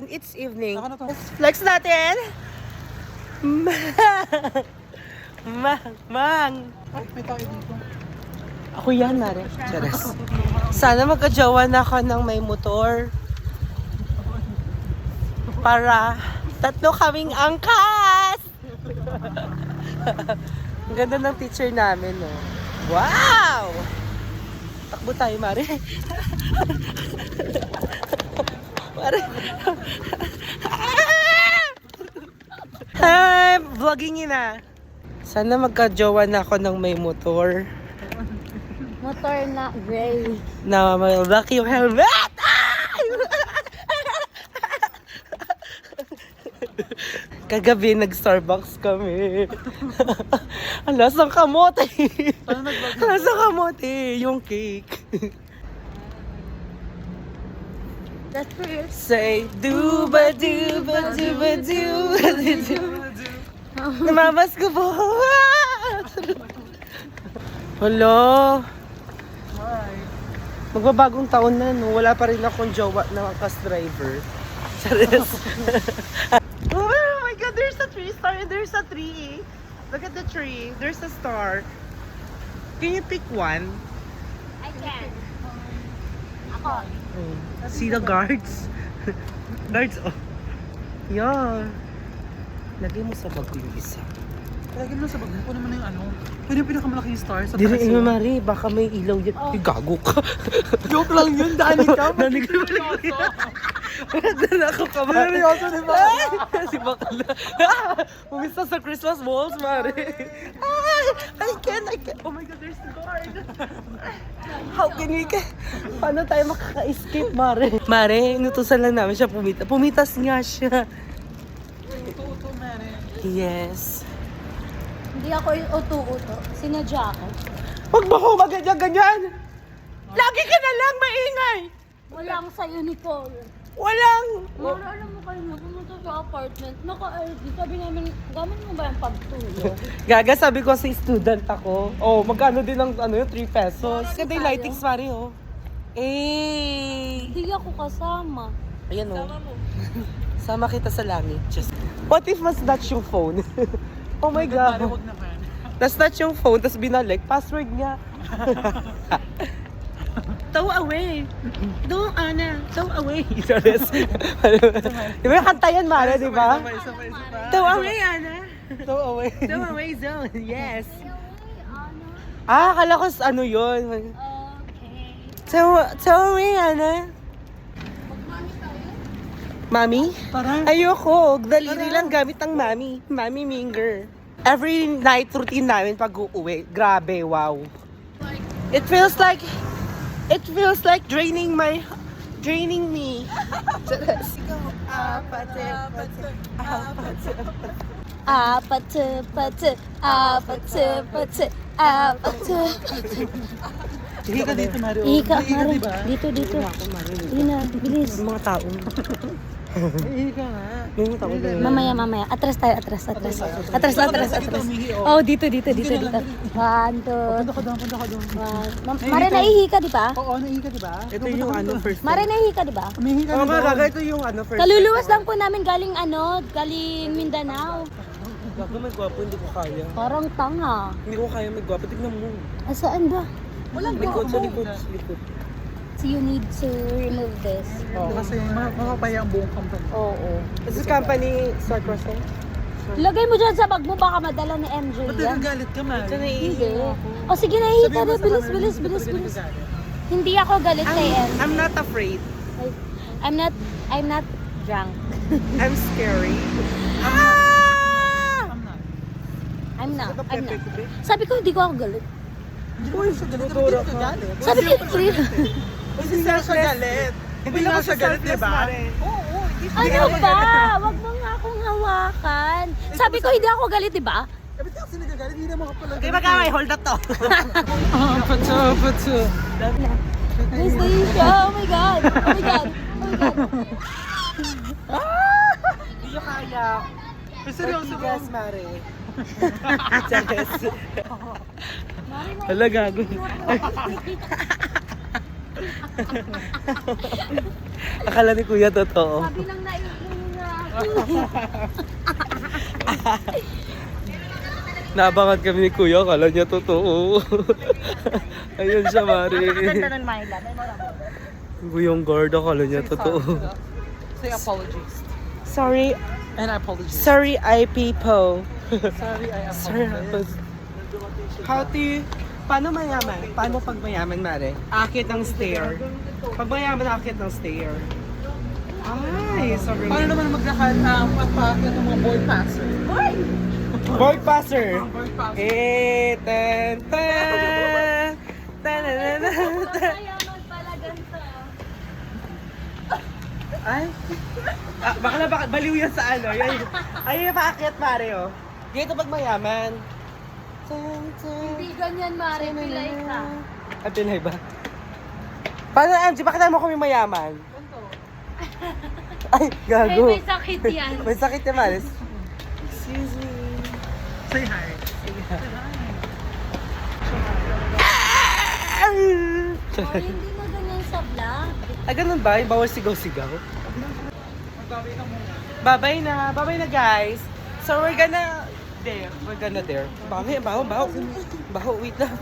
and it's evening. Flex natin! Mang! Ay, may tayo dito. Ako yan, Mare. Charas. Sana magkajawa na ako ng may motor. Para tatlo kaming angkas! Ang ganda ng teacher namin, no? Wow! Takbo tayo, Mare. Mare. Hi! Vlogging yun ah. Sana magka-jowa na ako ng may motor. Motor na gray. Na may lucky helmet! Kagabi nag-Starbucks kami. Ang lasang kamote. Ang lasang kamote. Yung cake. That's weird. Say, do-ba-do-ba-do-ba-do. Namamas ko po. Hello. Magbabagong taon na, no? Wala pa rin akong jowa na angkas driver. Charis. Oh my God, there's a tree star and there's a tree. Look at the tree. There's a star. Can you pick one? I can. Ako. See the guards? Guards, oh. Yeah. Lagay mo sa bag yung isa. Lagyan mo sa bag ko naman yung ano. Yun yung pinakamalaking star sa Dire, preso. Mari, baka may ilaw yan. Ay, gago ka. Joke lang yun, dali ka. Dali ka. Dala ko ka, Mari. Seryoso, di ba? Si Bakala. Pumista sa Christmas balls, Mari. Ay, I can't. Oh my God, there's the guard. How can we paano tayo makaka-escape, Mare? Mare, inutusan lang namin siya pumita. Pumitas nga siya. Uto-uto, Mare. Yes. Hindi ako yung uto-uto. Sinadya ako. Huwag mo ko maganyan-ganyan. Lagi ka na lang maingay. Walang sa'yo, Nicole. Walang. Mara, alam mo kayo na pumunta sa apartment. Naka-RD. Sabi namin, gamit mo ba yung pagtulog? Gaga, sabi ko si student ako. Oh, magkano din ang ano yun, 3 pesos. Ganda yung lightings, Mari, oh. Eh. Hindi ako kasama. Ayan, oh. Sama kita sa langit. Just. What if mas touch yung phone? Oh my Mare, God. huwag naman. Tapos touch yung phone, tapos binalik. Password nga. Throw away. Don't, Ana. Throw away. Sorry. Di ba yung kanta yan, Mara, di ba? Isa pa. Throw away, Ana. Throw away. Throw away zone. Yes. Ah, akala ko ano yun. Okay. Throw away, Ana. Mami? Tara. Ayoko. Daliri lang gamit ang mami. Mami Minger. Every night routine namin pag uuwi. Grabe, wow. It feels like draining me. Sige ka dito, Mare. Ika, Ihi ka, Mare. diba? Dito. Ako, Mari. Hindi na, bilis. Mga tao. Ihi ka nga. May mga tao ba yun? Mamaya. Atras tayo, atras. Atras. Umihi, Oh, dito. Dito. Sige na lang. 1, 2, Punta ka doon. Mare, naihi ka, di ba? Oo, naihi ka, diba? Ito yung ano first. Mare, naihi ka, di ba? Umihi ka, Oo diba? nga, Gaga, ito yung ano first. Kaluluwas lang po namin galing Mindanao. Gaga, may gwapo, hindi ko kaya. Parang tanga. Hindi ko kaya may gwapo. Tignan mo. Saan ba? Likod, sa likod. So you need to remove this. Kasi makapaya ang buong company. Oo. This is company Star Crossing. Lagay mo dyan sa bag mo, baka madala ni MJ Ba't yan. nagagalit ka, Mare? Ito na Hindi. O sige, naihi ka na. Bilis. Hindi ako galit kay MJ. I'm not afraid. I'm not drunk. I'm scary. I'm not. Sabi ko, hindi ko ako galit. Uy, sa galit. Hindi ka galit. Sabi ko, Hindi na siya galit. Hindi na siya galit, diba? Oo. ano ba? Wag mo nga akong hawakan. Sabi ko, hindi ako galit, di ba? Kapit kasi nagagalit, hindi naman ka pala Okay, magkamay. Hold up to. Patso. Nice day siya. Oh my God. Hindi nyo kaya. Seryoso ba? Yes, Mare. Chares. Hala, gago. Akala ni Kuya totoo. Sabi lang na Naabangan kami ni Kuya, kala niya totoo. Ayun siya, Mari. Ganda ng Myla. Guyong guard, akala niya totoo. Say apologies. Sorry, And I apologize. sorry, I people. Sorry, I apologize. How to you, paano mayaman? Paano pag mayaman, Mare? Akit ng stair. Pag mayaman, akit ng stair. Ay, sorry. Paano naman maglakad magpakit ng mga board passer? Board passer. Board passer. Eh, tan, tan. Mayaman pala ganito. Ay. Baka baliw yan sa ano. Ay, paakit, Mare, oh. Dito pag mayaman. Hindi ganyan, Mare. Pilay ka. At pinay ba? Paano, MJ? Bakit naman kami mayaman? Ay, gago. May sakit yan. May sakit yan, Maris. Excuse me. Say hi. Oh, hindi na ganyan sa vlog. Ah, ganun ba? Yung bawal sigaw-sigaw? Bye-bye na. Bye-bye na, guys. So, we're gonna there. We're gonna there. Baho, baho, baho. Baho, wait lang.